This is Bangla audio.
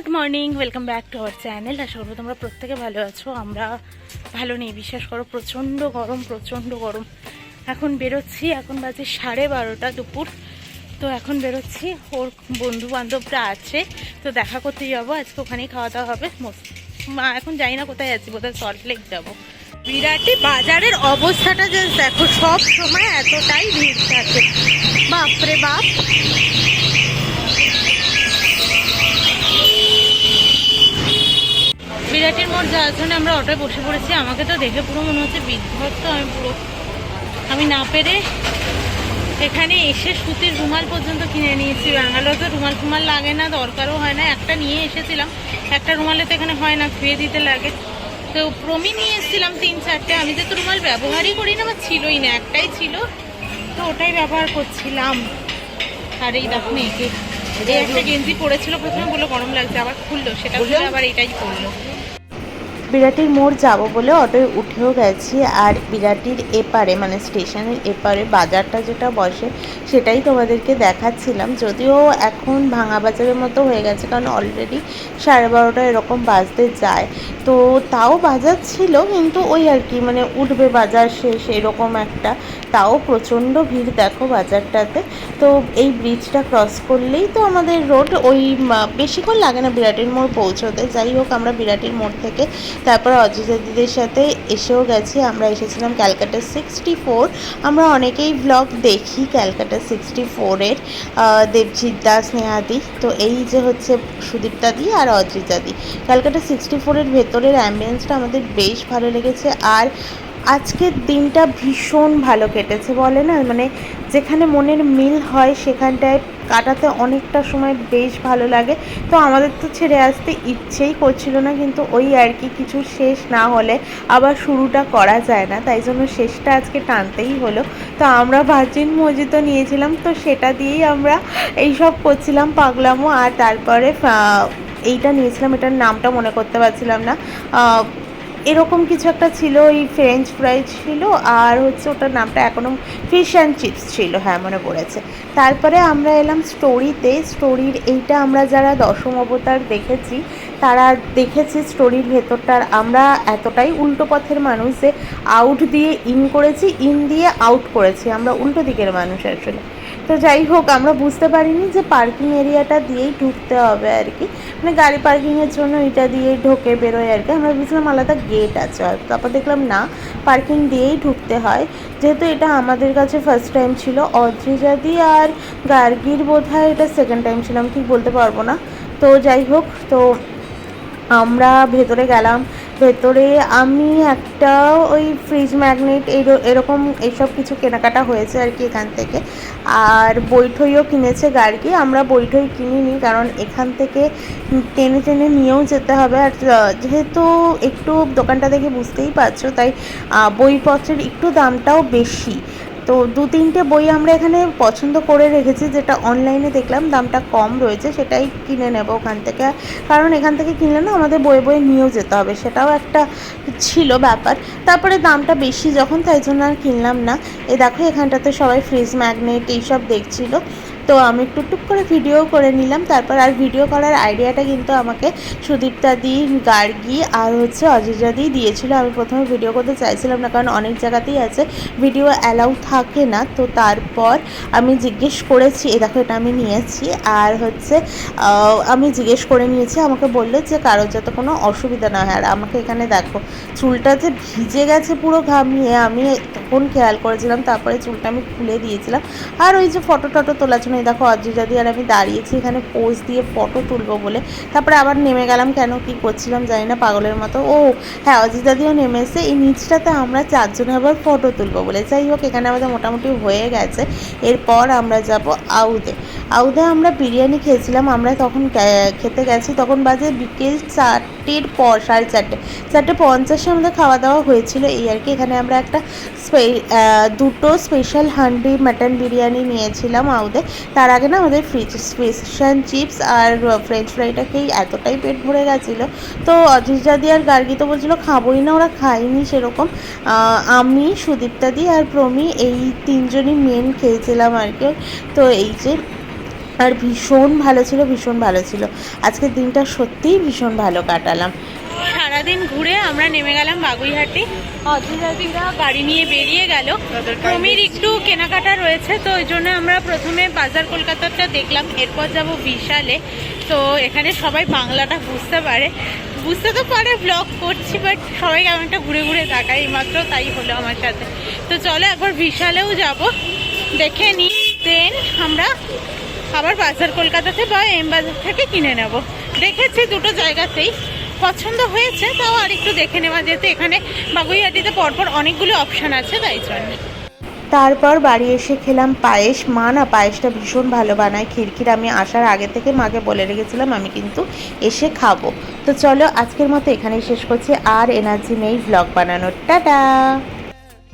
Good morning, welcome back to our channel. আশা করবো তোমরা প্রত্যেকে ভালো আছো। আমরা ভালো নেই, বিশ্বাস করো। প্রচণ্ড গরম, প্রচণ্ড গরম। এখন বেরোচ্ছি, এখন বাজে 12:30 দুপুর। তো এখন বেরোচ্ছি, ওর বন্ধু বান্ধবরা আছে, তো দেখা করতে যাবো। আজকে ওখানেই খাওয়া দাওয়া হবে। এখন জানি না কোথায় যাচ্ছি, বোধহয় সল্টলেক যাবো। বিরাটি বাজারের অবস্থাটা যে দেখো, সব সময় এতটাই ভিড় থাকে, বাপরে বাপ। বিরাটির মোড় যাওয়ার জন্য আমরা অটোয় বসে পড়েছি। আমাকে তো দেখে পুরো মনে হচ্ছে বিধ্বস্ত। আমি না পেরে এখানে এসে সুতির রুমাল পর্যন্ত কিনে নিয়েছি। ব্যাঙ্গালোর তো রুমাল ফুমাল লাগে না, দরকারও হয় না। একটা নিয়ে এসেছিলাম, একটা রুমালে তো এখানে হয় না, ধুয়ে দিতে লাগে। তো প্রমি নিয়ে এসেছিলাম 3-4টে। আমি যে তো রুমাল ব্যবহারই করি না, বা ছিলই না, একটাই ছিল, তো ওটাই ব্যবহার করছিলাম। আর এই দেখো মেয়েকে, এই একটা গেঞ্জি পরেছিল, প্রথমে বললো গরম লাগছে, আবার খুললো, সেটা খুলে আবার এটাই করলো। বিরাটির মোড় যাব বলে অটোয় উঠেও গেছি। আর বিরাটির এপারে মানে স্টেশনের এপারে বাজারটা যেটা বসে সেটাই তোমাদেরকে দেখাচ্ছিলাম। যদিও এখন ভাঙা বাজারের মতো হয়ে গেছে, কারণ অলরেডি 12:30 এরকম বাজতে যায়। তো তাও বাজার ছিল, কিন্তু ওই আর কি, মানে উঠবে বাজার শেষ এরকম একটা। তাও প্রচণ্ড ভিড় দেখো বাজারটাতে। তো এই ব্রিজটা ক্রস করলেই তো আমাদের রোড। ওই বেশিক্ষণ লাগে না বিরাটির মোড় পৌঁছতে। যাই হোক, আমরা বিরাটির মোড় থেকে তারপর অজিতা দিদির সাথে এসেও গেছি। আমরা এসেছিলাম ক্যালকাটা 64। আমরা অনেকেই ব্লগ দেখি ক্যালকাটা 64-এর, দেবজিৎ দাস, নেহাদি। তো এই যে হচ্ছে সুদীপ্তা দি আর অজিতা দি। ক্যালকাটা 64-এর ভেতরের অ্যাম্বিয়েন্সটা আমাদের বেশ ভালো লেগেছে। আর আজকের দিনটা ভীষণ ভালো কেটেছে, বলে না, মানে যেখানে মনের মিল হয় সেখানটায় কাটাতে অনেকটা সময় বেশ ভালো লাগে। তো আমাদের তো ছেড়ে আসতে ইচ্ছেই করছিল না, কিন্তু ওই আর কি, কিছু শেষ না হলে আবার শুরুটা করা যায় না, তাই জন্য শেষটা আজকে টানতেই হলো। তো আমরা ভার্জিন মজিতো নিয়েছিলাম, তো সেটা দিয়েই আমরা এইসব করছিলাম পাগলামো। আর তারপরে এইটা নিয়েছিলাম, এটার নামটা মনে করতে পারছিলাম না। এরকম কিছু একটা ছিল, ওই ফ্রেঞ্চ ফ্রাইজ ছিল, আর হচ্ছে ওটার নামটা এখনও ফিশ অ্যান্ড চিপস ছিল, হ্যাঁ মনে পড়েছে। তারপরে আমরা এলাম স্টোরিতে। স্টোরির এইটা আমরা যারা দশম অবতার দেখেছি তারা দেখেছি স্টোরির ভেতরটার। আমরা এতটাই উল্টো পথের মানুষ যে আউট দিয়ে ইন করেছি, ইন দিয়ে আউট করেছি। আমরা উল্টো দিকের মানুষ আসলে। তো যাই হোক, আমরা বুঝতে পারিনি যে পার্কিং এরিয়াটা দিয়েই ঢুকতে হবে আর কি, মানে গাড়ি পার্কিংয়ের জন্য এটা দিয়েই ঢোকে বেরোয় আর কি। আমরা বুঝলাম আলাদা গেট আছে হয়তো, তারপর দেখলাম না, পার্কিং দিয়েই ঢুকতে হয়। যেহেতু এটা আমাদের কাছে ফার্স্ট টাইম ছিল, অদ্রিজাদি আর গার্গীর বোধহয় এটা সেকেন্ড টাইম ছিল, আমি ঠিক বলতে পারবো না। তো যাই হোক, তো আমরা ভেতরে গেলাম। ভেতরে আমি একটা ওই ফ্রিজ ম্যাগনেট এরকম এইসব কিছু কেনাকাটা হয়েছে আর কি এখান থেকে। আর বইঠইও কিনেছে গার্গী। আমরা বইঠই কিনিনি, কারণ এখান থেকে টেনে টেনে নিয়েও যেতে হবে। আর যেহেতু একটু দোকানটা দেখে বুঝতেই পারছো, তাই বইপত্রের একটু দামটাও বেশি। তো 2-3টে বই আমরা এখানে পছন্দ করে রেখেছি, যেটা অনলাইনে দেখলাম দামটা কম রয়েছে, সেটাই কিনে নেব ওখান থেকে। কারণ এখান থেকে কিনলে না আমাদের বয়ে বয়ে নিয়েও যেতে হবে, সেটাও একটা ছিল ব্যাপার। তারপরে দামটা বেশি যখন, তাই জন্য আর কিনলাম না। এই দেখো, এখানটাতে সবাই ফ্রিজ ম্যাগনেট এইসব দেখছিল, তো আমি একটু টুক করে ভিডিও করে নিলাম। তারপর আর ভিডিও করার আইডিয়াটা কিন্তু আমাকে সুদীপ্তা দি, গার্গী আর হচ্ছে অজিজা দি দিয়েছিল। আমি প্রথমে ভিডিও করতে চাইছিলাম না, কারণ অনেক জায়গাতেই আছে ভিডিও অ্যালাউ থাকে না। তো তারপর আমি জিজ্ঞেস করেছি, এ দেখো এটা আমি নিয়েছি। আর হচ্ছে আমি জিজ্ঞেস করে নিয়েছি, আমাকে বললো যে কারোর যাতে কোনো অসুবিধা না হয়। আর আমাকে এখানে দেখো চুলটা যে ভিজে গেছে পুরো ঘামিয়ে, আমি তখন খেয়াল করেছিলাম, তারপরে চুলটা আমি খুলে দিয়েছিলাম। আর ওই যে ফটো টটো তোলার জন্য দেখো অজিজা দি আর আমি দাঁড়িয়েছি এখানে পোজ দিয়ে ফটো তুলবো বলে। তারপরে আবার নেমে গেলাম, কেন কি করছিলাম জানি না, পাগলের মতো। ও হ্যাঁ, অজিজা দিও নেমে এসে এই নিচটাতে আমরা 4জনে আবার ফটো তুলবো বলে। যাই হোক, এখানে আমাদের মোটামুটি হয়ে গেছে। এরপর আমরা যাব আউদে। আউদে আমরা বিরিয়ানি খেয়েছিলাম। আমরা তখন খেতে গেছি, তখন বাজে বিকেল 4টের পর, 4:30, 4:50 আমাদের খাওয়া দাওয়া হয়েছিল এই আর কি। এখানে আমরা একটা দুটো স্পেশাল হান্ডি মাটন বিরিয়ানি নিয়েছিলাম আউদে। তার আগে না আমাদের ফিশ অ্যান্ড চিপস আর ফ্রেঞ্চ ফ্রাইটা খেয়েই এতটাই পেট ভরে গেছিলো। তো অজিজা দি আর গার্গী তো বলছিলো খাবোই না, ওরা খায়নি সেরকম। আমি, সুদীপ্তা দি আর প্রমি এই 3জনই মেন খেয়েছিলাম আর কি। তো এই যে আর ভীষণ ভালো ছিল, ভীষণ ভালো ছিল। আজকের দিনটা সত্যিই ভীষণ ভালো কাটালাম। সারাদিন ঘুরে আমরা নেমে গেলাম বাগুইহাটি। অজিরাদিরা গাড়ি নিয়ে বেরিয়ে গেল। প্রমির একটু কেনাকাটা রয়েছে, তো ওই জন্য আমরা প্রথমে বাজার কলকাতাটা দেখলাম, এরপর যাব বিশালে। তো এখানে সবাই বাংলাটা বুঝতে তো পারে, ব্লগ করছি, বাট সবাই কেমন একটা ঘুরে ঘুরে তাকায়, এইমাত্র তাই হলো আমার সাথে। তো চলো একবার বিশালেও যাব, দেখে নিই, দেন আমরা আবার বাজার কলকাতাতে বা এম বাজার থেকে কিনে নেব। দেখেছি দুটো জায়গাতেই পছন্দ হয়েছে, তাও আর একটু দেখে নেওয়া, যেহেতু এখানে বাগুইহাটিতে পরপর অনেকগুলো অপশান আছে, তাই জন্য। তারপর বাড়ি এসে খেলাম পায়েস। মা না পায়েসটা ভীষণ ভালো বানায়। খিরখির আমি আসার আগে থেকে মাকে বলে রেখেছিলাম আমি কিন্তু এসে খাবো। তো চলো আজকের মতো এখানেই শেষ করছি, আর এনার্জি নেই ব্লগ বানানোর। টাটা।